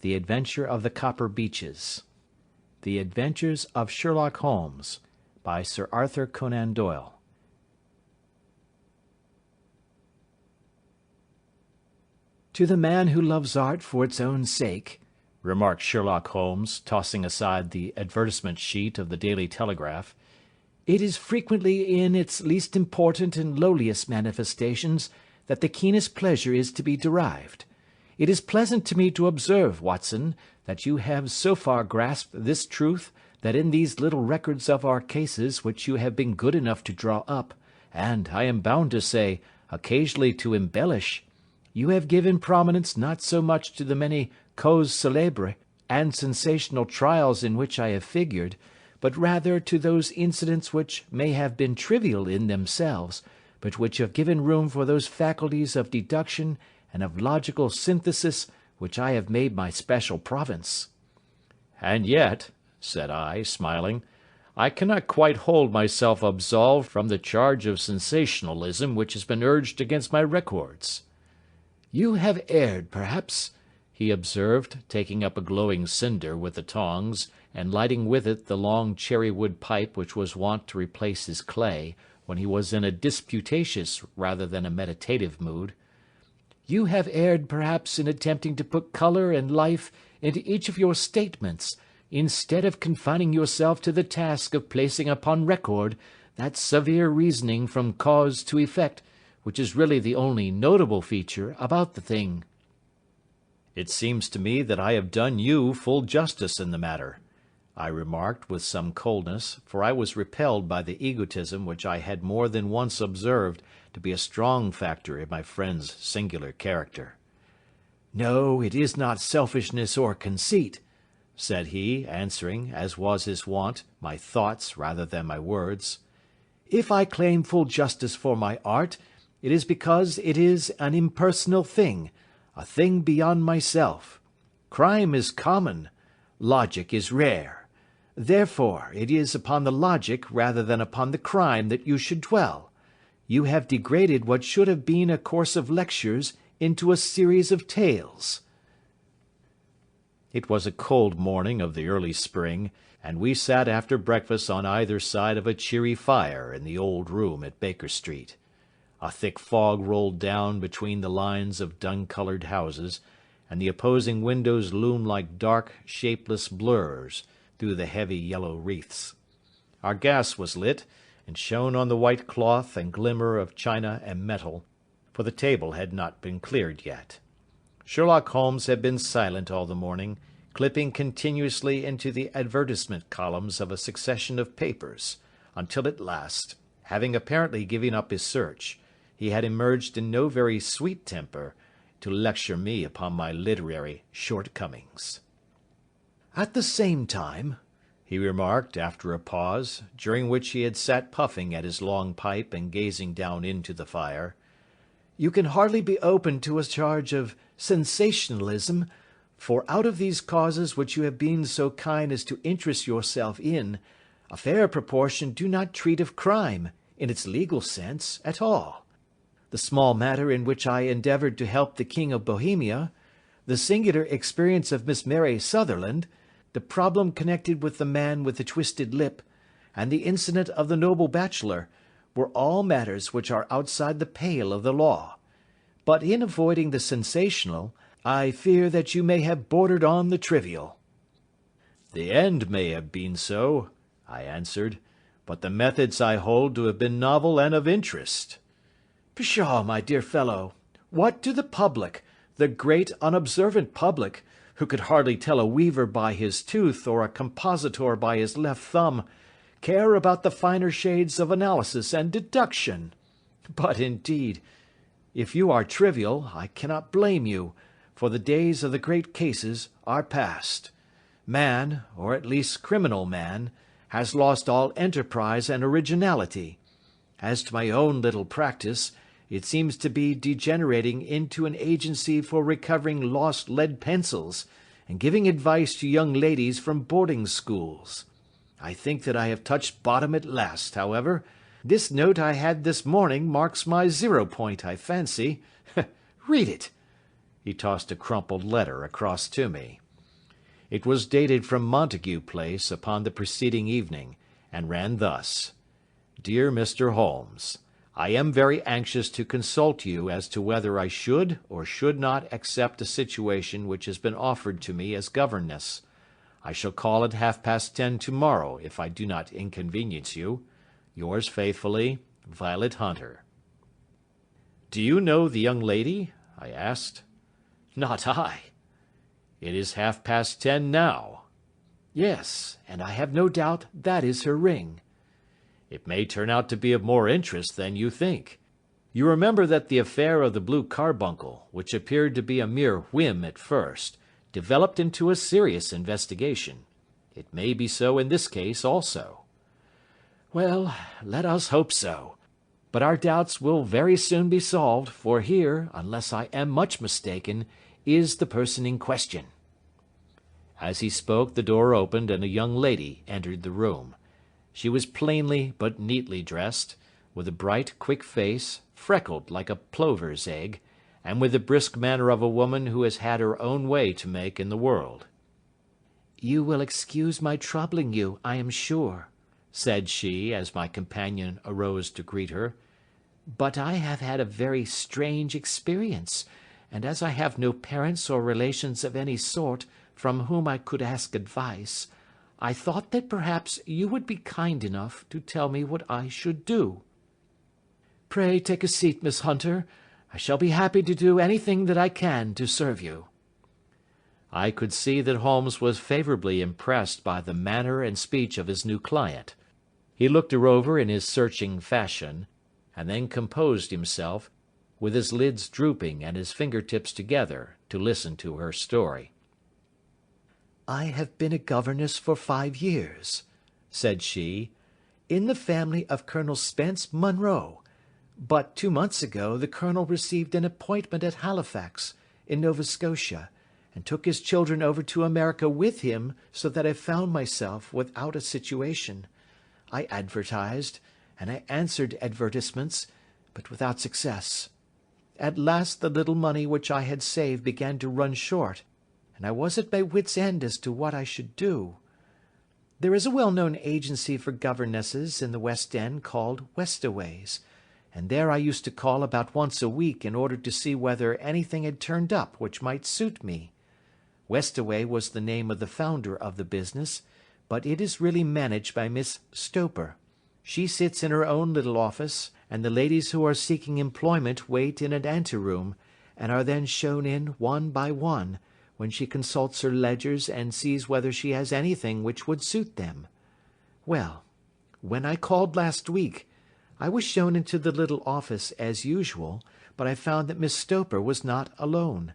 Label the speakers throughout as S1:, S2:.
S1: The Adventure of the Copper Beeches. The Adventures of Sherlock Holmes, by Sir Arthur Conan Doyle. To the man who loves art for its own sake, remarked Sherlock Holmes, tossing aside the advertisement sheet of the Daily Telegraph, it is frequently in its least important and lowliest manifestations that the keenest pleasure is to be derived. It is pleasant to me to observe, Watson, that you have so far grasped this truth, that in these little records of our cases which you have been good enough to draw up, and, I am bound to say, occasionally to embellish, you have given prominence not so much to the many causes célèbres and sensational trials in which I have figured, but rather to those incidents which may have been trivial in themselves, but which have given room for those faculties of deduction and of logical synthesis which I have made my special province. And yet, said I, smiling, I cannot quite hold myself absolved from the charge of sensationalism which has been urged against my records. You have erred, perhaps, he observed, taking up a glowing cinder with the tongs, and lighting with it the long cherry-wood pipe which was wont to replace his clay, when he was in a disputatious rather than a meditative mood. You have erred, perhaps, in attempting to put colour and life into each of your statements, instead of confining yourself to the task of placing upon record that severe reasoning from cause to effect, which is really the only notable feature about the thing. It seems to me that I have done you full justice in the matter, I remarked with some coldness, for I was repelled by the egotism which I had more than once observed to be a strong factor in my friend's singular character. No, it is not selfishness or conceit, said he, answering, as was his wont, my thoughts rather than my words. If I claim full justice for my art, it is because it is an impersonal thing, a thing beyond myself. Crime is common, logic is rare. Therefore, it is upon the logic rather than upon the crime that you should dwell. You have degraded what should have been a course of lectures into a series of tales. It was a cold morning of the early spring, and we sat after breakfast on either side of a cheery fire in the old room at Baker Street. A thick fog rolled down between the lines of dun-coloured houses, and the opposing windows loomed like dark, shapeless blurs through the heavy yellow wreaths. Our gas was lit, and shone on the white cloth and glimmer of china and metal, for the table had not been cleared yet. Sherlock Holmes had been silent all the morning, clipping continuously into the advertisement columns of a succession of papers, until at last, having apparently given up his search, he had emerged in no very sweet temper to lecture me upon my literary shortcomings. At the same time, he remarked after a pause, during which he had sat puffing at his long pipe and gazing down into the fire, you can hardly be open to a charge of sensationalism, for out of these causes which you have been so kind as to interest yourself in, a fair proportion do not treat of crime, in its legal sense, at all. The small matter in which I endeavoured to help the King of Bohemia, the singular experience of Miss Mary Sutherland, the problem connected with the man with the twisted lip, and the incident of the noble bachelor, were all matters which are outside the pale of the law. But in avoiding the sensational, I fear that you may have bordered on the trivial. The end may have been so, I answered, but the methods I hold to have been novel and of interest. Pshaw, my dear fellow, what do the public, the great unobservant public, who could hardly tell a weaver by his tooth or a compositor by his left thumb, care about the finer shades of analysis and deduction? But, indeed, if you are trivial, I cannot blame you, for the days of the great cases are past. Man, or at least criminal man, has lost all enterprise and originality. As to my own little practice, it seems to be degenerating into an agency for recovering lost lead pencils, and giving advice to young ladies from boarding schools. I think that I have touched bottom at last, however. This note I had this morning marks my 0 point, I fancy. Read it. He tossed a crumpled letter across to me. It was dated from Montague Place upon the preceding evening, and ran thus: "Dear Mr. Holmes, I am very anxious to consult you as to whether I should or should not accept a situation which has been offered to me as governess. I shall call at 10:30 tomorrow if I do not inconvenience you. Yours faithfully, Violet Hunter." "Do you know the young lady?" I asked. "Not I." "It is 10:30 now."
S2: "Yes, and I have no doubt that is her ring."
S1: "It may turn out to be of more interest than you think. You remember that the affair of the blue carbuncle, which appeared to be a mere whim at first, developed into a serious investigation. It may be so in this case also."
S2: "Well, let us hope so. But our doubts will very soon be solved, for here, unless I am much mistaken, is the person in question."
S1: As he spoke, the door opened and a young lady entered the room. She was plainly but neatly dressed, with a bright, quick face, freckled like a plover's egg, and with the brisk manner of a woman who has had her own way to make in the world.
S2: "You will excuse my troubling you, I am sure," said she, as my companion arose to greet her, "but I have had a very strange experience, and as I have no parents or relations of any sort from whom I could ask advice, I thought that perhaps you would be kind enough to tell me what I should do." "Pray take a seat, Miss Hunter. I shall be happy to do anything that I can to serve you."
S1: I could see that Holmes was favourably impressed by the manner and speech of his new client. He looked her over in his searching fashion, and then composed himself, with his lids drooping and his finger-tips together, to listen to her story.
S2: "I have been a governess for 5 years," said she, "in the family of Colonel Spence Munro, but 2 months ago the colonel received an appointment at Halifax, in Nova Scotia, and took his children over to America with him, so that I found myself without a situation. I advertised, and I answered advertisements, but without success. At last the little money which I had saved began to run short, and I was at my wits' end as to what I should do. There is a well-known agency for governesses in the West End called Westaway's, and there I used to call about once a week in order to see whether anything had turned up which might suit me. Westaway was the name of the founder of the business, but it is really managed by Miss Stoper. She sits in her own little office, and the ladies who are seeking employment wait in an anteroom, and are then shown in one by one, when she consults her ledgers and sees whether she has anything which would suit them. Well, when I called last week, I was shown into the little office as usual, but I found that Miss Stoper was not alone.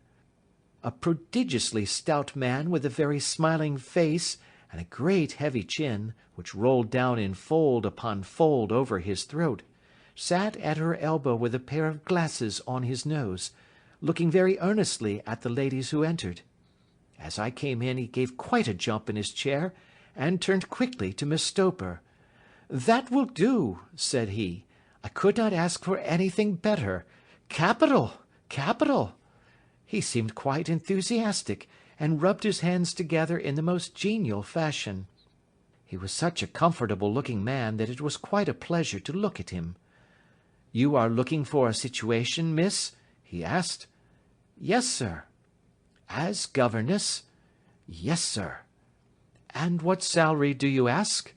S2: A prodigiously stout man with a very smiling face and a great heavy chin, which rolled down in fold upon fold over his throat, sat at her elbow with a pair of glasses on his nose, looking very earnestly at the ladies who entered. As I came in he gave quite a jump in his chair, and turned quickly to Miss Stoper. "That will do," said he. "I could not ask for anything better. Capital! Capital!" He seemed quite enthusiastic, and rubbed his hands together in the most genial fashion. He was such a comfortable-looking man that it was quite a pleasure to look at him. "You are looking for a situation, miss?" he asked. "Yes, sir." "As governess?" "Yes, sir." "And what salary do you ask?"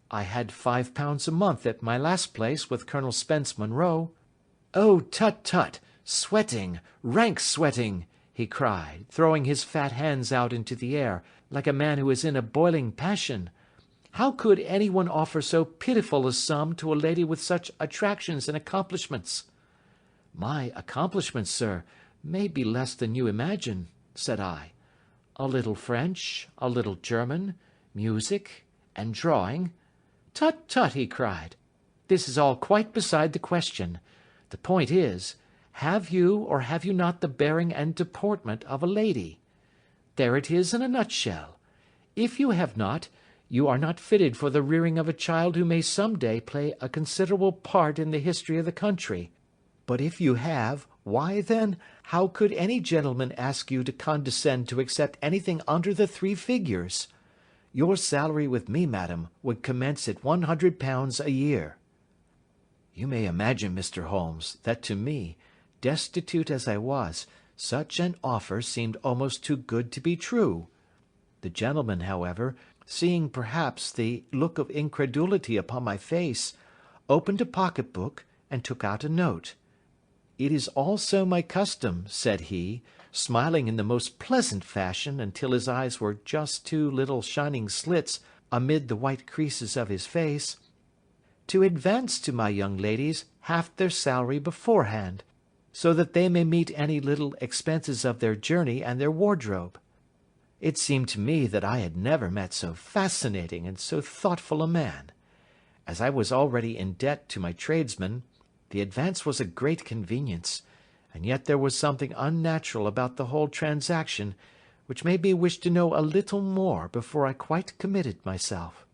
S2: "I had £5 a month at my last place with Colonel Spence Munro." "Oh, tut, tut! Sweating, rank sweating!" he cried, throwing his fat hands out into the air, like a man who is in a boiling passion. "How could any one offer so pitiful a sum to a lady with such attractions and accomplishments?" "My accomplishments, sir, may be less than you imagine," said I. "A little French, a little German, music, and drawing—" "Tut, tut!" he cried. "This is all quite beside the question. The point is, have you or have you not the bearing and deportment of a lady? There it is in a nutshell. If you have not, you are not fitted for the rearing of a child who may some day play a considerable part in the history of the country. But if you have, Why, then, how could any gentleman ask you to condescend to accept anything under the 3 figures? Your salary with me, madam, would commence at £100 a year. You may imagine, Mr. Holmes, that to me, destitute as I was, such an offer seemed almost too good to be true. The gentleman, however, seeing perhaps the look of incredulity upon my face, opened a pocket-book and took out a note. "It is also my custom," said he, smiling in the most pleasant fashion until his eyes were just 2 little shining slits amid the white creases of his face, "to advance to my young ladies half their salary beforehand, so that they may meet any little expenses of their journey and their wardrobe." It seemed to me that I had never met so fascinating and so thoughtful a man. As I was already in debt to my tradesmen, the advance was a great convenience, and yet there was something unnatural about the whole transaction which made me wish to know a little more before I quite committed myself.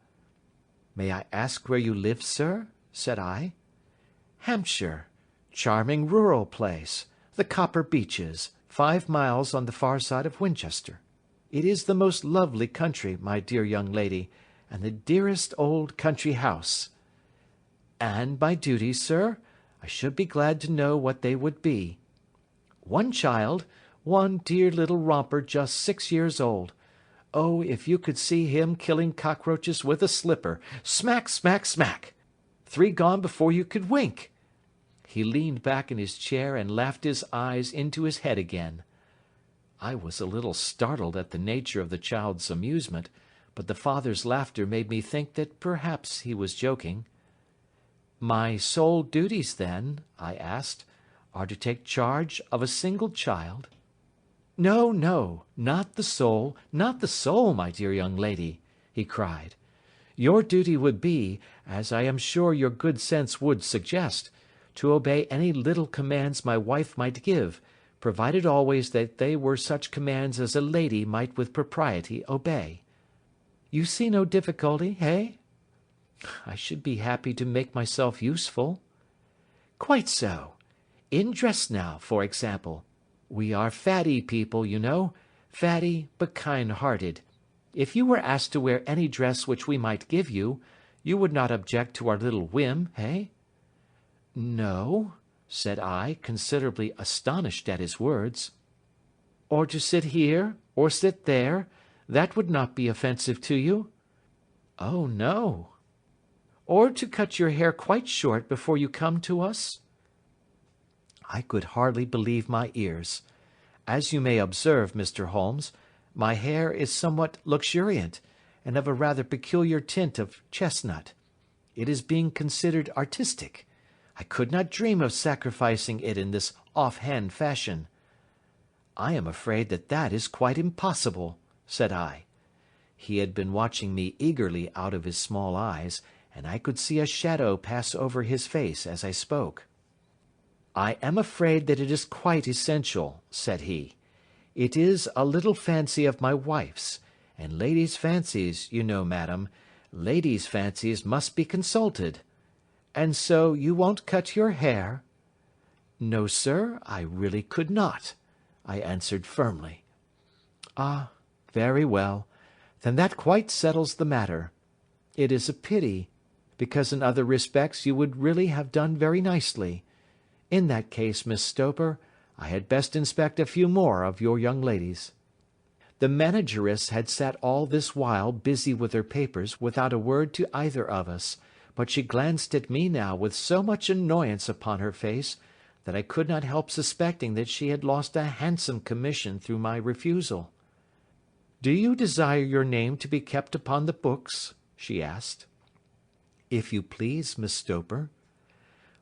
S2: "May I ask where you live, sir?" said I. "Hampshire. Charming rural place. The Copper Beeches, 5 miles on the far side of Winchester. It is the most lovely country, my dear young lady, and the dearest old country house." "And my duties, sir? I should be glad to know what they would be." "One child, one dear little romper just 6 years old. Oh, if you could see him killing cockroaches with a slipper! Smack, smack, smack! 3 gone before you could wink." He leaned back in his chair and laughed his eyes into his head again. I was a little startled at the nature of the child's amusement, but the father's laughter made me think that perhaps he was joking. "My sole duties, then," I asked, "are to take charge of a single child?" "No, no, not the sole, not the sole, my dear young lady," he cried. "Your duty would be, as I am sure your good sense would suggest, to obey any little commands my wife might give, provided always that they were such commands as a lady might with propriety obey. You see no difficulty, eh?" "I should be happy to make myself useful." "Quite so. In dress now, for example. We are fatty people, you know, fatty but kind-hearted. If you were asked to wear any dress which we might give you, you would not object to our little whim, eh?" "No," said I, considerably astonished at his words. "Or to sit here, or sit there, that would not be offensive to you?" "Oh, no." "Or to cut your hair quite short before you come to us?" I could hardly believe my ears. As you may observe, Mr. Holmes, my hair is somewhat luxuriant, and of a rather peculiar tint of chestnut. It is being considered artistic. I could not dream of sacrificing it in this off-hand fashion. "I am afraid that that is quite impossible," said I. He had been watching me eagerly out of his small eyes, and I could see a shadow pass over his face as I spoke. "I am afraid that it is quite essential," said he. "It is a little fancy of my wife's, and ladies' fancies, you know, madam, ladies' fancies must be consulted. And so you won't cut your hair?" "No, sir, I really could not," I answered firmly. "Ah, very well, then that quite settles the matter. It is a pity, because in other respects you would really have done very nicely. In that case, Miss Stoper, I had best inspect a few more of your young ladies." The manageress had sat all this while busy with her papers without a word to either of us, but she glanced at me now with so much annoyance upon her face, that I could not help suspecting that she had lost a handsome commission through my refusal. "Do you desire your name to be kept upon the books?" she asked. "If you please, Miss Stoper."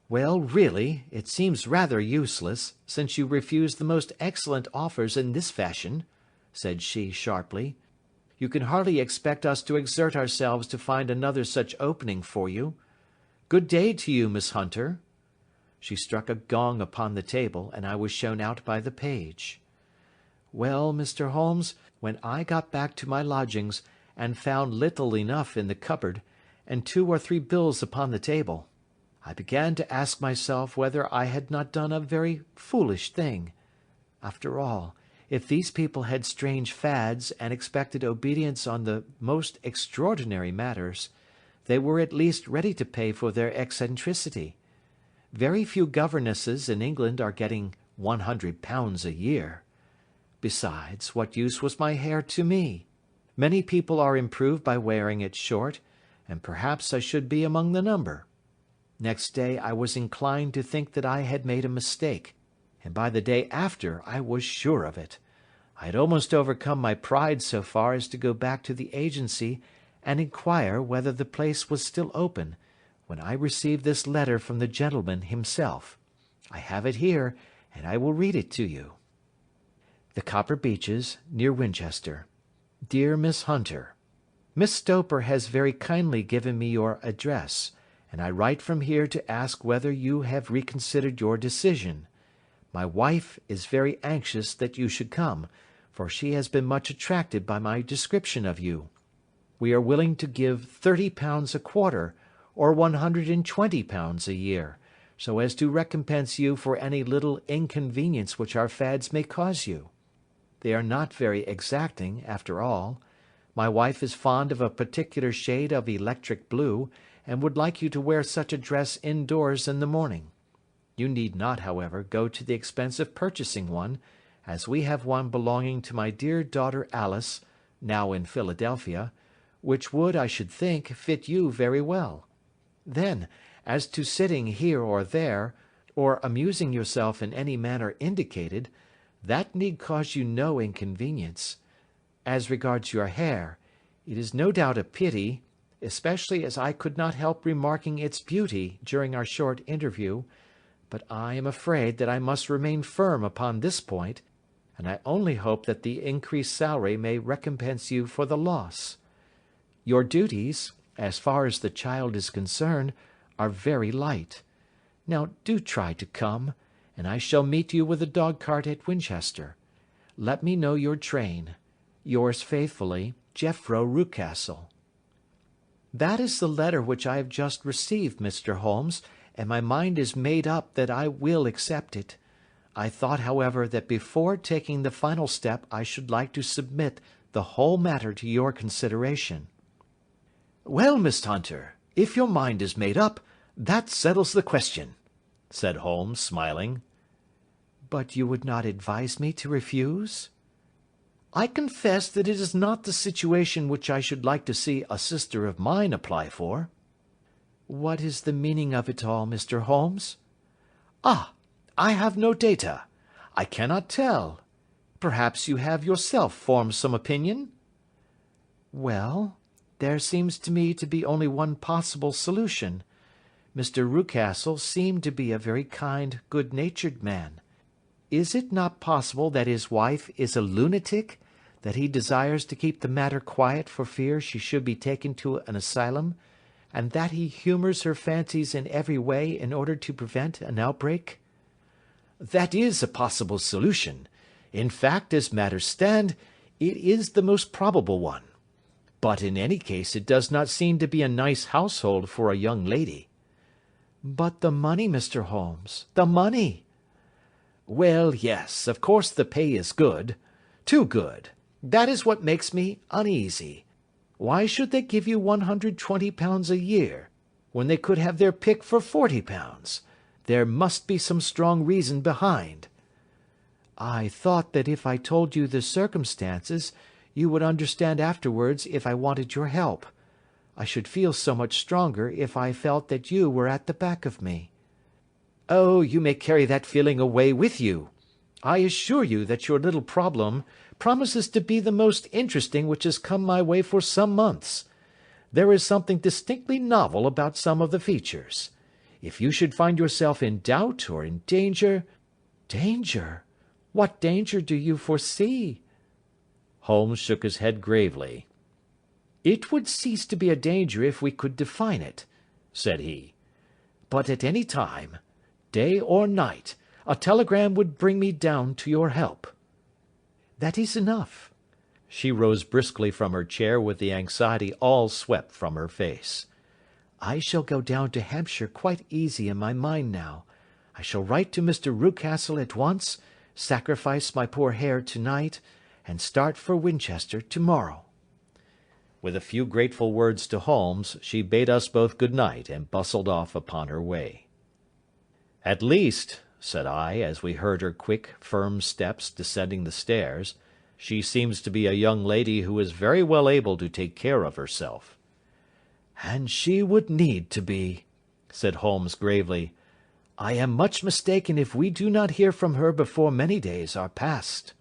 S2: "Well, really, it seems rather useless, since you refuse the most excellent offers in this fashion," said she sharply. "You can hardly expect us to exert ourselves to find another such opening for you. Good day to you, Miss Hunter." She struck a gong upon the table, and I was shown out by the page. Well, Mr. Holmes, when I got back to my lodgings, and found little enough in the cupboard, and 2 or 3 bills upon the table, I began to ask myself whether I had not done a very foolish thing. After all, if these people had strange fads and expected obedience on the most extraordinary matters, they were at least ready to pay for their eccentricity. Very few governesses in England are getting £100 a year. Besides, what use was my hair to me? Many people are improved by wearing it short, and perhaps I should be among the number. Next day I was inclined to think that I had made a mistake, and by the day after I was sure of it. I had almost overcome my pride so far as to go back to the agency and inquire whether the place was still open, when I received this letter from the gentleman himself. I have it here, and I will read it to you. The Copper Beeches, near Winchester. Dear Miss Hunter, Miss Stoper has very kindly given me your address, and I write from here to ask whether you have reconsidered your decision. My wife is very anxious that you should come, for she has been much attracted by my description of you. We are willing to give £30 a quarter, or £120 a year, so as to recompense you for any little inconvenience which our fads may cause you. They are not very exacting, after all. My wife is fond of a particular shade of electric blue, and would like you to wear such a dress indoors in the morning. You need not, however, go to the expense of purchasing one, as we have one belonging to my dear daughter Alice, now in Philadelphia, which would, I should think, fit you very well. Then, as to sitting here or there, or amusing yourself in any manner indicated, that need cause you no inconvenience. As regards your hair, it is no doubt a pity, especially as I could not help remarking its beauty during our short interview, but I am afraid that I must remain firm upon this point, and I only hope that the increased salary may recompense you for the loss. Your duties, as far as the child is concerned, are very light. Now do try to come, and I shall meet you with a dog-cart at Winchester. Let me know your train. Yours faithfully, Jeffro Rucastle. That is the letter which I have just received, Mr. Holmes, and my mind is made up that I will accept it. I thought, however, that before taking the final step I should like to submit the whole matter to your consideration. Well, Miss Hunter, if your mind is made up, that settles the question, said Holmes, smiling. But you would not advise me to refuse? I confess that it is not the situation which I should like to see a sister of mine apply for. What is the meaning of it all, Mr. Holmes? Ah, I have no data. I cannot tell. Perhaps you have yourself formed some opinion? Well, there seems to me to be only one possible solution. Mr. Rucastle seemed to be a very kind, good-natured man. Is it not possible that his wife is a lunatic, that he desires to keep the matter quiet for fear she should be taken to an asylum, and that he humours her fancies in every way in order to prevent an outbreak? That is a possible solution. In fact, as matters stand, it is the most probable one. But in any case it does not seem to be a nice household for a young lady. But the money, Mr. Holmes, the money! Well, yes, of course the pay is good. Too good. That is what makes me uneasy. Why should they give you £120 a year, when they could have their pick for £40? There must be some strong reason behind. I thought that if I told you the circumstances, you would understand afterwards if I wanted your help. I should feel so much stronger if I felt that you were at the back of me. Oh, you may carry that feeling away with you. I assure you that your little problem promises to be the most interesting which has come my way for some months. There is something distinctly novel about some of the features. If you should find yourself in doubt or in danger— Danger? What danger do you foresee? Holmes shook his head gravely. It would cease to be a danger if we could define it, said he. But at any time, day or night, a telegram would bring me down to your help. That is enough. She rose briskly from her chair with the anxiety all swept from her face. I shall go down to Hampshire quite easy in my mind now. I shall write to Mr. Rucastle at once, sacrifice my poor hare to-night, and start for Winchester to-morrow."
S1: With a few grateful words to Holmes, she bade us both good night and bustled off upon her way. "At least," said I, as we heard her quick, firm steps descending the stairs, "she seems to be a young lady who is very well able to take care of herself."
S2: "And she would need to be," said Holmes gravely. "I am much mistaken if we do not hear from her before many days are past."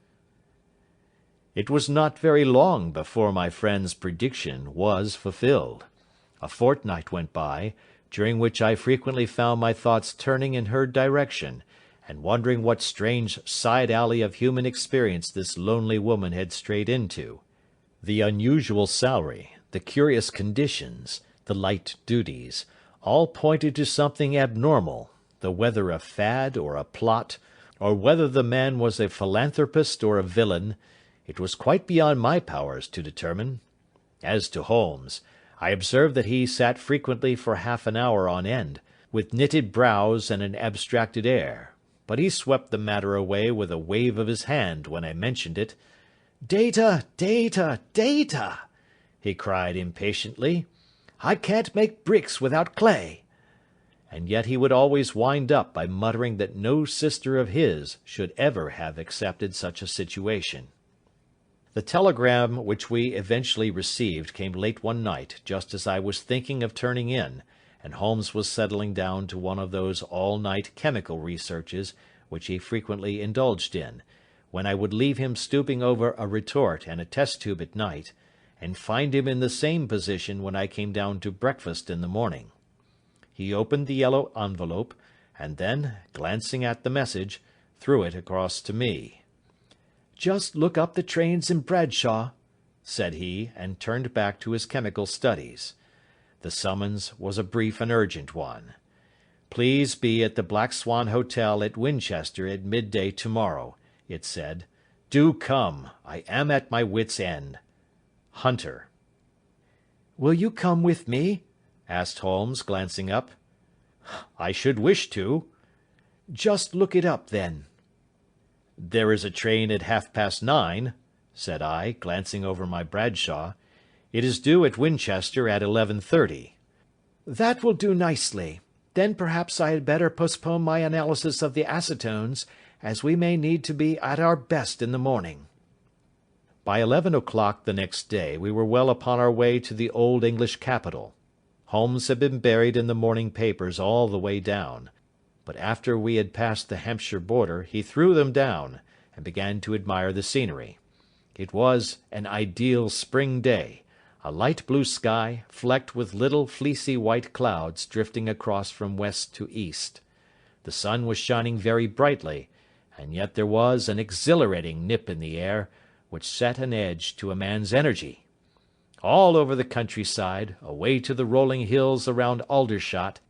S1: It was not very long before my friend's prediction was fulfilled. A fortnight went by, during which I frequently found my thoughts turning in her direction, and wondering what strange side alley of human experience this lonely woman had strayed into. The unusual salary, the curious conditions, the light duties, all pointed to something abnormal, though whether a fad or a plot, or whether the man was a philanthropist or a villain, it was quite beyond my powers to determine. As to Holmes, I observed that he sat frequently for half an hour on end, with knitted brows and an abstracted air, but he swept the matter away with a wave of his hand when I mentioned it.
S2: "Data, data, data!" he cried impatiently. "I can't make bricks without clay."
S1: And yet he would always wind up by muttering that no sister of his should ever have accepted such a situation. The telegram which we eventually received came late one night, just as I was thinking of turning in, and Holmes was settling down to one of those all-night chemical researches which he frequently indulged in, when I would leave him stooping over a retort and a test tube at night, and find him in the same position when I came down to breakfast in the morning. He opened the yellow envelope, and then, glancing at the message, threw it across to me.
S2: "Just look up the trains in Bradshaw,"
S1: said he, and turned back to his chemical studies. The summons was a brief and urgent one. "Please be at the Black Swan Hotel at Winchester at midday tomorrow," it said. "Do come. I am at my wit's end. Hunter."
S2: "Will you come with me?"
S1: asked Holmes, glancing up. "I should wish to."
S2: "Just look it up, then."
S1: "There is a train at 9:30, said I, glancing over my Bradshaw. "It is due at Winchester at 11:30.
S2: "That will do nicely. Then perhaps I had better postpone my analysis of the acetones, as we may need to be at our best in the morning."
S1: By 11 o'clock the next day we were well upon our way to the old English capital. Holmes had been buried in the morning papers all the way down, but after we had passed the Hampshire border he threw them down, and began to admire the scenery. It was an ideal spring day, a light blue sky, flecked with little fleecy white clouds drifting across from west to east. The sun was shining very brightly, and yet there was an exhilarating nip in the air, which set an edge to a man's energy. All over the countryside, away to the rolling hills around Aldershot,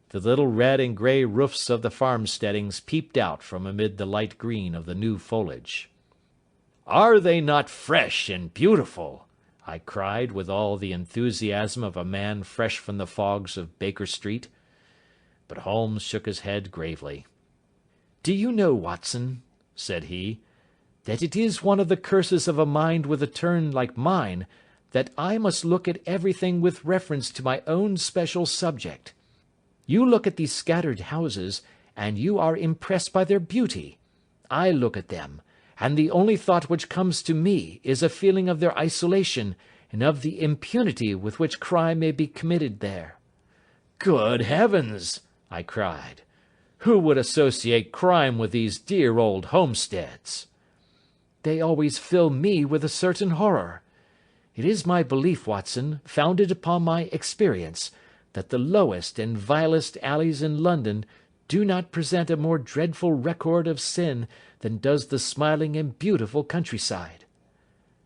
S1: the little red and grey roofs of the farmsteadings peeped out from amid the light green of the new foliage. "Are they not fresh and beautiful?" I cried, with all the enthusiasm of a man fresh from the fogs of Baker Street. But Holmes shook his head gravely.
S2: "Do you know, Watson," said he, "that it is one of the curses of a mind with a turn like mine, that I must look at everything with reference to my own special subject. You look at these scattered houses, and you are impressed by their beauty. I look at them, and the only thought which comes to me is a feeling of their isolation, and of the impunity with which crime may be committed there." "Good heavens!" I cried. "Who would associate crime with these dear old homesteads?" "They always fill me with a certain horror. It is my belief, Watson, founded upon my experience, that the lowest and vilest alleys in London do not present a more dreadful record of sin than does the smiling and beautiful countryside."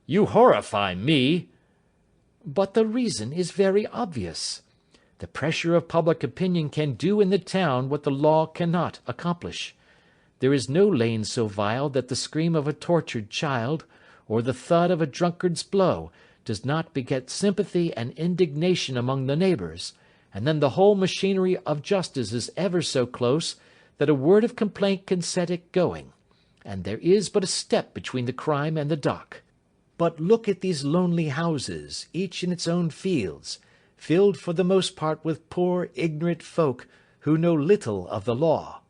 S1: "You horrify me."
S2: "But the reason is very obvious. The pressure of public opinion can do in the town what the law cannot accomplish. There is no lane so vile that the scream of a tortured child, or the thud of a drunkard's blow, does not beget sympathy and indignation among the neighbours, and then the whole machinery of justice is ever so close that a word of complaint can set it going, and there is but a step between the crime and the dock. But look at these lonely houses, each in its own fields, filled for the most part with poor ignorant folk who know little of the law.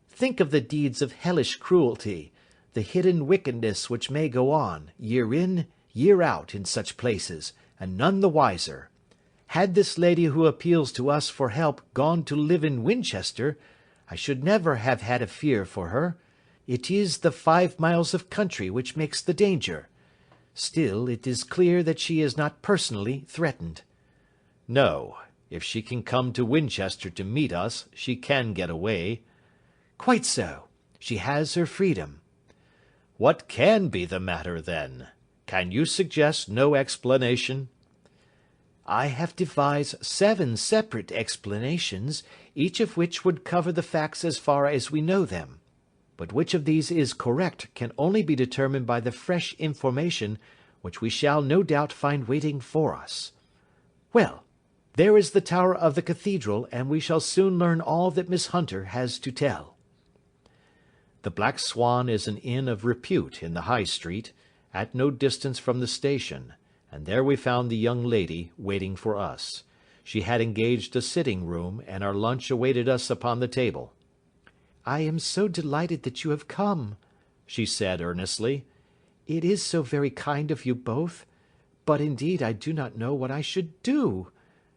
S2: Think of the deeds of hellish cruelty, the hidden wickedness which may go on, year in, year out, in such places, and none the wiser. Had this lady who appeals to us for help gone to live in Winchester, I should never have had a fear for her. It is the 5 miles of country which makes the danger. Still, it is clear that she is not personally threatened.
S1: No, if she can come to Winchester to meet us, she can get away.
S2: Quite so. She has her freedom.
S1: What can be the matter, then? Can you suggest no explanation?
S2: I have devised 7 separate explanations, each of which would cover the facts as far as we know them. But which of these is correct can only be determined by the fresh information which we shall no doubt find waiting for us. Well, there is the tower of the cathedral, and we shall soon learn all that Miss Hunter has to tell.
S1: The Black Swan is an inn of repute in the High Street, at no distance from the station, and there we found the young lady waiting for us. She had engaged a sitting-room, and our lunch awaited us upon the table.
S2: "I am so delighted that you have come," she said earnestly. "It is so very kind of you both, but indeed I do not know what I should do.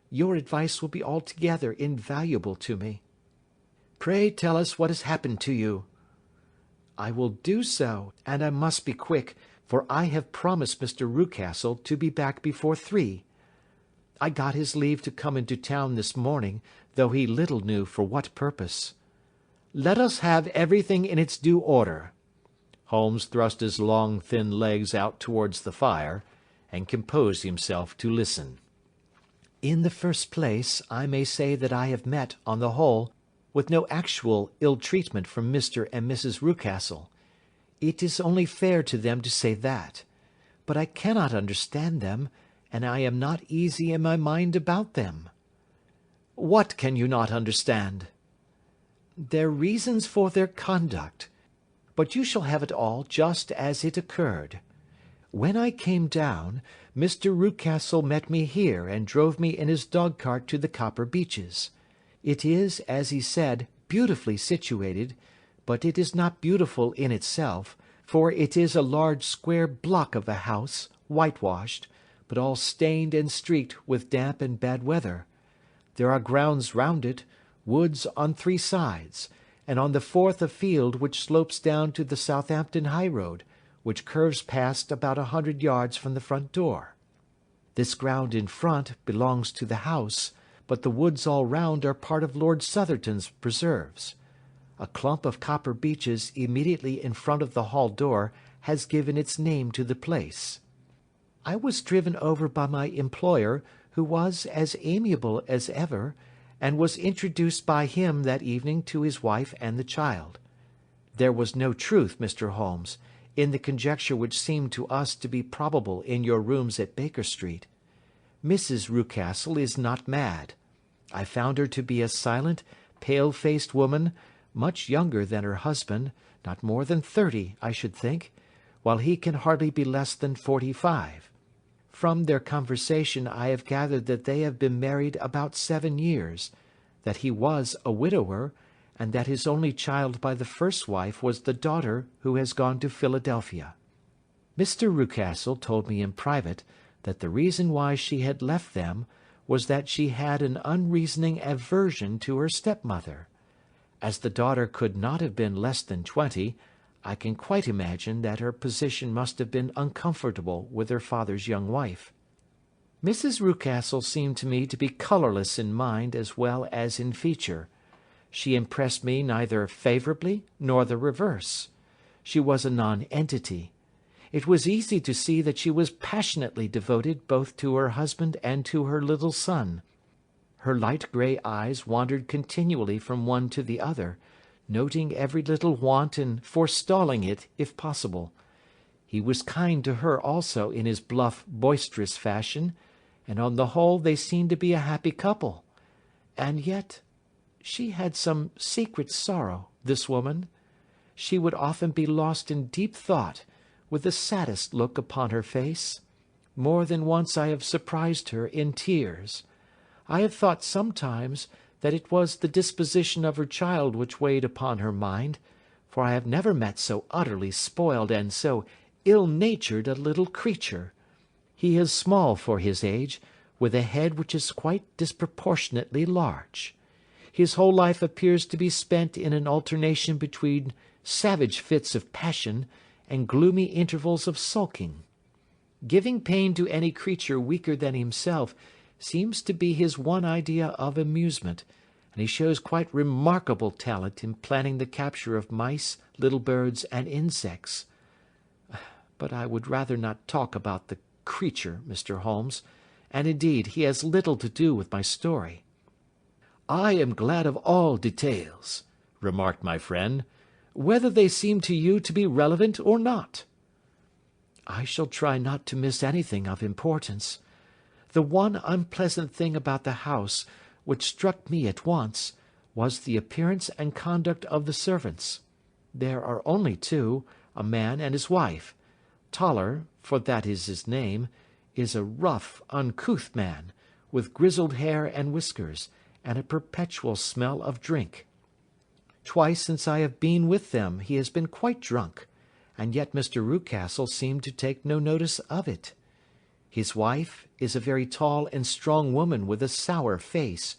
S2: Your advice will be altogether invaluable to me." "Pray tell us what has happened to you." "I will do so, and I must be quick, for I have promised Mr. Rucastle to be back before 3. I got his leave to come into town this morning, though he little knew for what purpose. Let us have everything in its due order."
S1: Holmes thrust his long, thin legs out towards the fire, and composed himself to listen.
S2: "In the first place, I may say that I have met, on the whole, with no actual ill-treatment from Mr. and Mrs. Rucastle. It is only fair to them to say that. But I cannot understand them, and I am not easy in my mind about them."
S1: "What can you not understand?"
S2: "Their reasons for their conduct. But you shall have it all just as it occurred. When I came down, Mr. Rucastle met me here and drove me in his dog-cart to the Copper Beeches. It is, as he said, beautifully situated, but it is not beautiful in itself, for it is a large square block of a house, whitewashed, but all stained and streaked with damp and bad weather. There are grounds round it, woods on 3 sides, and on the 4th a field which slopes down to the Southampton high road, which curves past about 100 yards from the front door. This ground in front belongs to the house, but the woods all round are part of Lord Southerton's preserves. A clump of copper beeches immediately in front of the hall door has given its name to the place. I was driven over by my employer, who was as amiable as ever, and was introduced by him that evening to his wife and the child. There was no truth, Mr. Holmes, in the conjecture which seemed to us to be probable in your rooms at Baker Street. Mrs. Rucastle is not mad. I found her to be a silent, pale-faced woman, much younger than her husband, not more than 30, I should think, while he can hardly be less than 45. From their conversation I have gathered that they have been married about 7 years, that he was a widower, and that his only child by the first wife was the daughter who has gone to Philadelphia. Mr. Rucastle told me in private that the reason why she had left them was that she had an unreasoning aversion to her stepmother. As the daughter could not have been less than 20, I can quite imagine that her position must have been uncomfortable with her father's young wife. Mrs. Rucastle seemed to me to be colourless in mind as well as in feature. She impressed me neither favourably nor the reverse. She was a nonentity. It was easy to see that she was passionately devoted both to her husband and to her little son. Her light grey eyes wandered continually from one to the other, noting every little want and forestalling it if possible. He was kind to her also in his bluff, boisterous fashion, and on the whole they seemed to be a happy couple. And yet she had some secret sorrow, this woman. She would often be lost in deep thought, with the saddest look upon her face. More than once I have surprised her in tears. I have thought sometimes that it was the disposition of her child which weighed upon her mind, for I have never met so utterly spoiled and so ill-natured a little creature. He is small for his age, with a head which is quite disproportionately large. His whole life appears to be spent in an alternation between savage fits of passion and gloomy intervals of sulking. Giving pain to any creature weaker than himself seems to be his one idea of amusement, and he shows quite remarkable talent in planning the capture of mice, little birds, and insects. But I would rather not talk about the creature, Mr. Holmes, and indeed he has little to do with my story.
S1: I am glad of all details, remarked my friend, whether they seem to you to be relevant or not.
S2: I shall try not to miss anything of importance. The one unpleasant thing about the house, which struck me at once, was the appearance and conduct of the servants. There are only two, a man and his wife. Toller, for that is his name, is a rough, uncouth man, with grizzled hair and whiskers, and a perpetual smell of drink. Twice since I have been with them he has been quite drunk, and yet Mr. Rucastle seemed to take no notice of it. His wife is a very tall and strong woman with a sour face,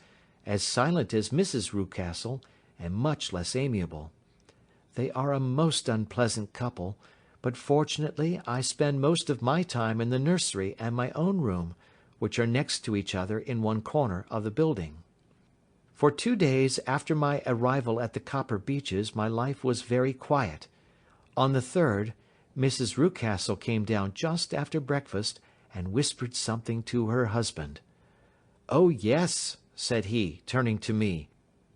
S2: as silent as Mrs. Rucastle, and much less amiable. They are a most unpleasant couple, but fortunately I spend most of my time in the nursery and my own room, which are next to each other in one corner of the building. For 2 days after my arrival at the Copper Beeches my life was very quiet. On the third, Mrs. Rucastle came down just after breakfast, and whispered something to her husband. "Oh, yes," said he, turning to me,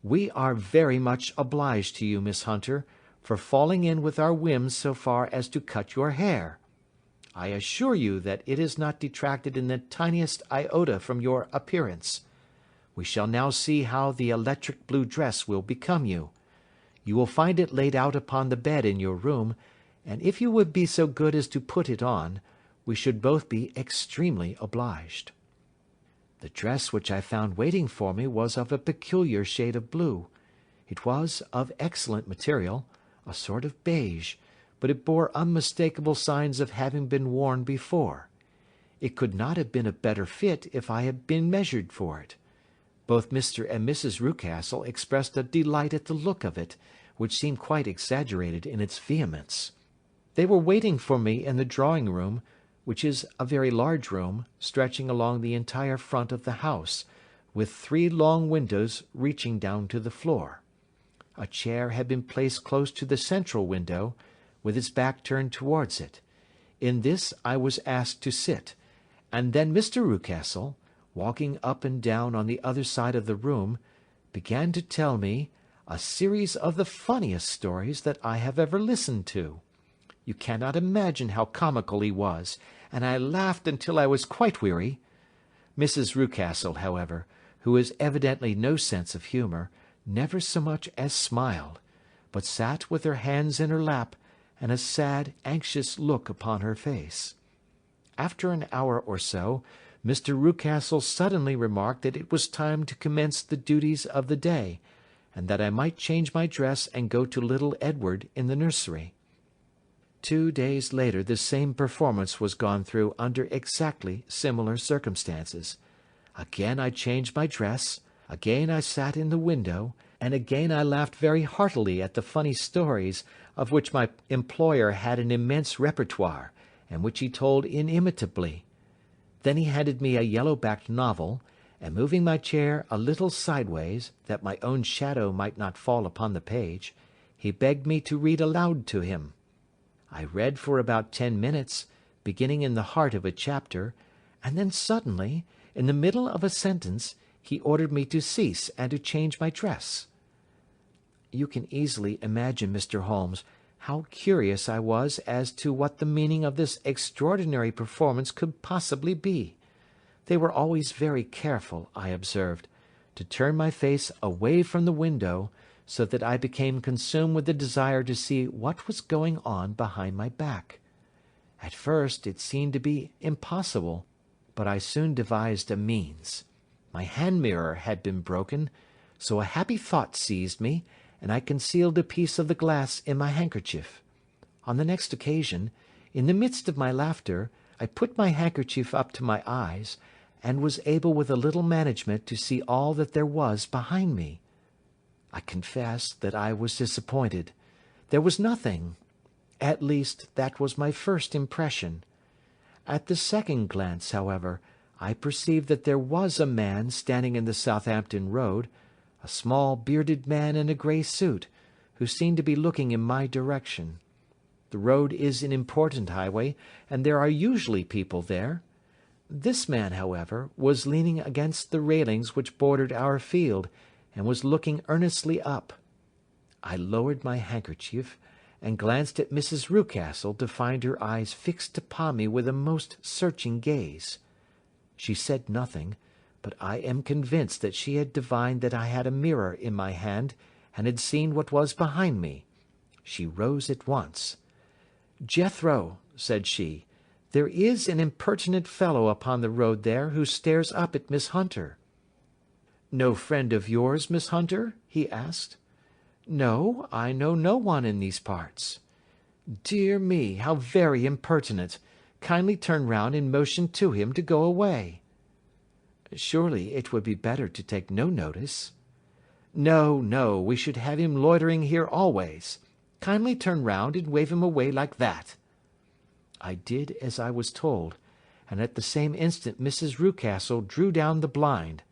S2: "we are very much obliged to you, Miss Hunter, for falling in with our whims so far as to cut your hair. I assure you that it has not detracted in the tiniest iota from your appearance. We shall now see how the electric blue dress will become you. You will find it laid out upon the bed in your room, and if you would be so good as to put it on, we should both be extremely obliged." The dress which I found waiting for me was of a peculiar shade of blue. It was of excellent material, a sort of beige, but it bore unmistakable signs of having been worn before. It could not have been a better fit if I had been measured for it. Both Mr. and Mrs. Rucastle expressed a delight at the look of it, which seemed quite exaggerated in its vehemence. They were waiting for me in the drawing-room, which is a very large room, stretching along the entire front of the house, with 3 long windows reaching down to the floor. A chair had been placed close to the central window, with its back turned towards it. In this I was asked to sit, and then Mr. Rucastle, walking up and down on the other side of the room, began to tell me a series of the funniest stories that I have ever listened to. You cannot imagine how comical he was, and I laughed until I was quite weary. Mrs. Rucastle, however, who has evidently no sense of humour, never so much as smiled, but sat with her hands in her lap, and a sad, anxious look upon her face. After an hour or so, Mr. Rucastle suddenly remarked that it was time to commence the duties of the day, and that I might change my dress and go to little Edward in the nursery. 2 days later the same performance was gone through under exactly similar circumstances. Again I changed my dress, again I sat in the window, and again I laughed very heartily at the funny stories, of which my employer had an immense repertoire, and which he told inimitably. Then he handed me a yellow-backed novel, and moving my chair a little sideways, that my own shadow might not fall upon the page, he begged me to read aloud to him. I read for about 10 minutes, beginning in the heart of a chapter, and then suddenly, in the middle of a sentence, he ordered me to cease and to change my dress. You can easily imagine, Mr. Holmes, how curious I was as to what the meaning of this extraordinary performance could possibly be. They were always very careful, I observed, to turn my face away from the window, so that I became consumed with the desire to see what was going on behind my back. At first it seemed to be impossible, but I soon devised a means. My hand mirror had been broken, so a happy thought seized me, and I concealed a piece of the glass in my handkerchief. On the next occasion, in the midst of my laughter, I put my handkerchief up to my eyes, and was able with a little management to see all that there was behind me. I confess that I was disappointed. There was nothing. At least, that was my first impression. At the second glance, however, I perceived that there was a man standing in the Southampton Road, a small bearded man in a grey suit, who seemed to be looking in my direction. The road is an important highway, and there are usually people there. This man, however, was leaning against the railings which bordered our field, and was looking earnestly up. I lowered my handkerchief, and glanced at Mrs. Rucastle to find her eyes fixed upon me with a most searching gaze. She said nothing, but I am convinced that she had divined that I had a mirror in my hand, and had seen what was behind me. She rose at once. "Jethro," said she, "there is an impertinent fellow upon the road there who stares up at Miss Hunter." "No friend of yours, Miss Hunter?" he asked. "No, I know no one in these parts." "Dear me, how very impertinent! Kindly turn round and motion to him to go away." "Surely it would be better to take no notice." "No, no, we should have him loitering here always. Kindly turn round and wave him away like that." I did as I was told, and at the same instant Mrs. Rucastle drew down the blind.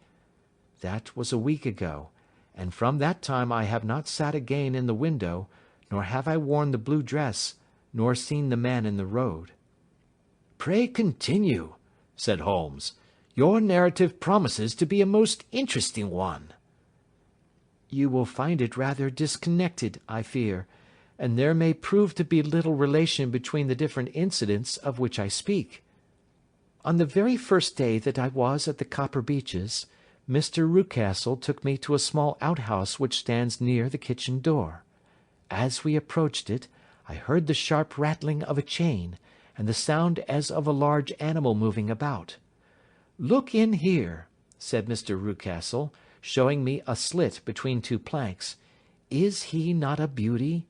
S2: That was a week ago, and from that time I have not sat again in the window, nor have I worn the blue dress, nor seen the man in the road. "Pray continue," said Holmes. "Your narrative promises to be a most interesting one." "You will find it rather disconnected, I fear, and there may prove to be little relation between the different incidents of which I speak. On the very first day that I was at the Copper Beeches, Mr. Rucastle took me to a small outhouse which stands near the kitchen door. As we approached it, I heard the sharp rattling of a chain, and the sound as of a large animal moving about. "Look in here," said Mr. Rucastle, showing me a slit between two planks. "Is he not a beauty?"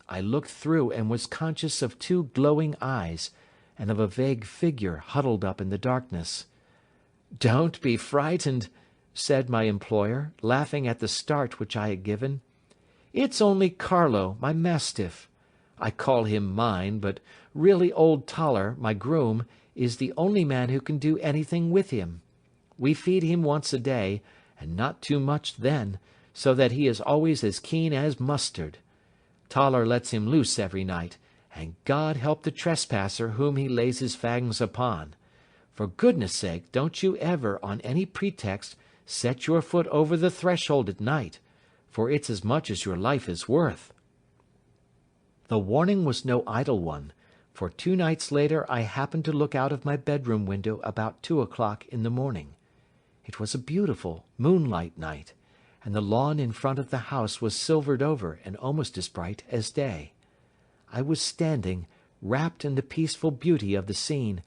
S2: I looked through and was conscious of two glowing eyes, and of a vague figure huddled up in the darkness. "Don't be frightened," said my employer, laughing at the start which I had given. "It's only Carlo, my mastiff. I call him mine, but really old Toller, my groom, is the only man who can do anything with him. We feed him once a day, and not too much then, so that he is always as keen as mustard. Toller lets him loose every night, and God help the trespasser whom he lays his fangs upon. For goodness' sake, don't you ever, on any pretext, set your foot over the threshold at night, for it's as much as your life is worth." The warning was no idle one, for 2 nights later I happened to look out of my bedroom window about 2 o'clock in the morning. It was a beautiful moonlight night, and the lawn in front of the house was silvered over and almost as bright as day. I was standing, wrapped in the peaceful beauty of the scene,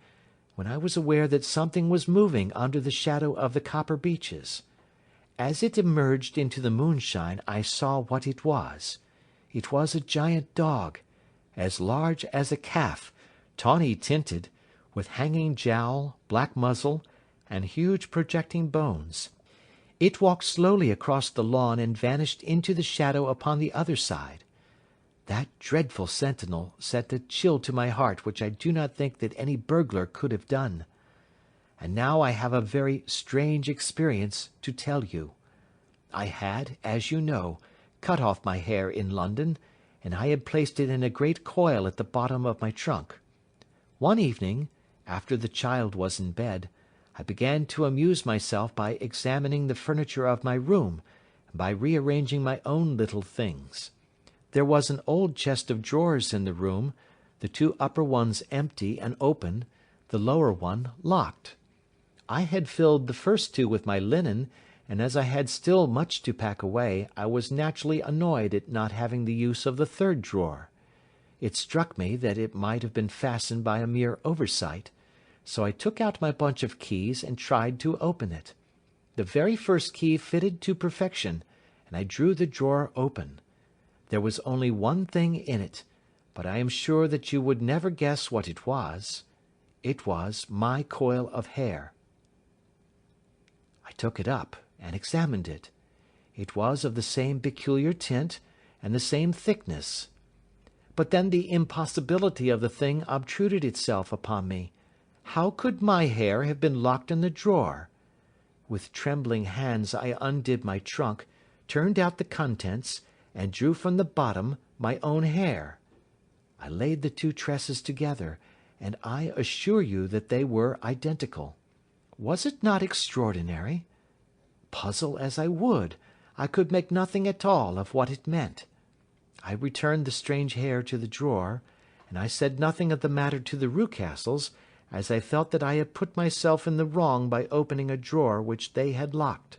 S2: when I was aware that something was moving under the shadow of the Copper Beeches. As it emerged into the moonshine I saw what it was. It was a giant dog, as large as a calf, tawny tinted, with hanging jowl, black muzzle, and huge projecting bones. It walked slowly across the lawn and vanished into the shadow upon the other side. That dreadful sentinel sent a chill to my heart which I do not think that any burglar could have done. And now I have a very strange experience to tell you. I had, as you know, cut off my hair in London, and I had placed it in a great coil at the bottom of my trunk. One evening, after the child was in bed, I began to amuse myself by examining the furniture of my room, and by rearranging my own little things. There was an old chest of drawers in the room, the 2 upper ones empty and open, the lower one locked. I had filled the first 2 with my linen, and as I had still much to pack away, I was naturally annoyed at not having the use of the third drawer. It struck me that it might have been fastened by a mere oversight, so I took out my bunch of keys and tried to open it. The very first key fitted to perfection, and I drew the drawer open. There was only one thing in it, but I am sure that you would never guess what it was. It was my coil of hair. I took it up and examined it. It was of the same peculiar tint and the same thickness. But then the impossibility of the thing obtruded itself upon me. How could my hair have been locked in the drawer? With trembling hands I undid my trunk, turned out the contents, and drew from the bottom my own hair. I laid the two tresses together, and I assure you that they were identical. Was it not extraordinary? Puzzle as I would, I could make nothing at all of what it meant. I returned the strange hair to the drawer, and I said nothing of the matter to the Rucastles, as I felt that I had put myself in the wrong by opening a drawer which they had locked.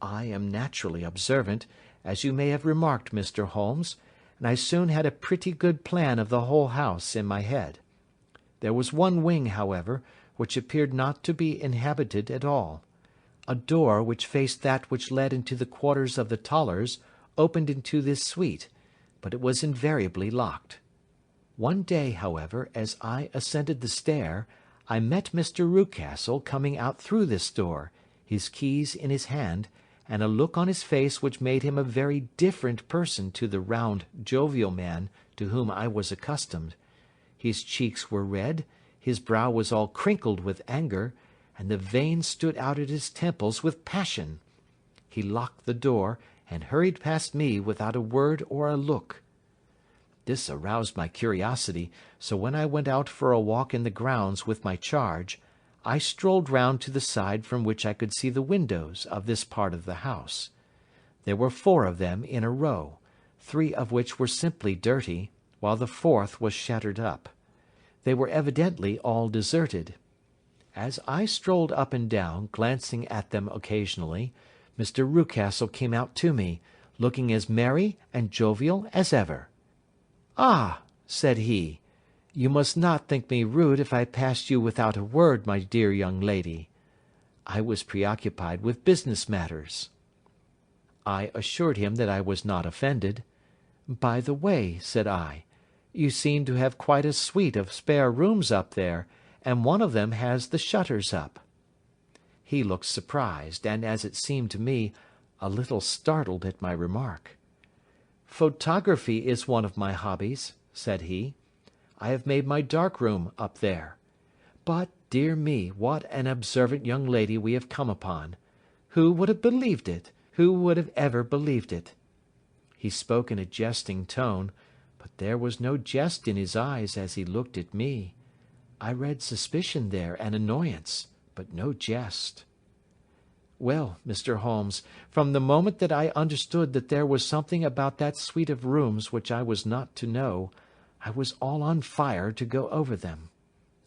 S2: I am naturally observant, as you may have remarked, Mr. Holmes, and I soon had a pretty good plan of the whole house in my head. There was one wing, however, which appeared not to be inhabited at all. A door which faced that which led into the quarters of the Tollers opened into this suite, but it was invariably locked. One day, however, as I ascended the stair, I met Mr. Rucastle coming out through this door, his keys in his hand, and a look on his face which made him a very different person to the round, jovial man to whom I was accustomed. His cheeks were red, his brow was all crinkled with anger, and the veins stood out at his temples with passion. He locked the door, and hurried past me without a word or a look. This aroused my curiosity, so when I went out for a walk in the grounds with my charge, I strolled round to the side from which I could see the windows of this part of the house. There were 4 of them in a row, 3 of which were simply dirty, while the 4th was shattered up. They were evidently all deserted. As I strolled up and down, glancing at them occasionally, Mr. Rucastle came out to me, looking as merry and jovial as ever. "Ah," said he, "you must not think me rude if I passed you without a word, my dear young lady." I was preoccupied with business matters. I assured him that I was not offended. "By the way," said I, "you seem to have quite a suite of spare rooms up there, and one of them has the shutters up." He looked surprised, and, as it seemed to me, a little startled at my remark. "Photography is one of my hobbies," said he. "I have made my dark room up there. But, dear me, what an observant young lady we have come upon! Who would have believed it? Who would have ever believed it?" He spoke in a jesting tone, but there was no jest in his eyes as he looked at me. I read suspicion there and annoyance, but no jest. Well, Mr. Holmes, from the moment that I understood that there was something about that suite of rooms which I was not to know, I was all on fire to go over them.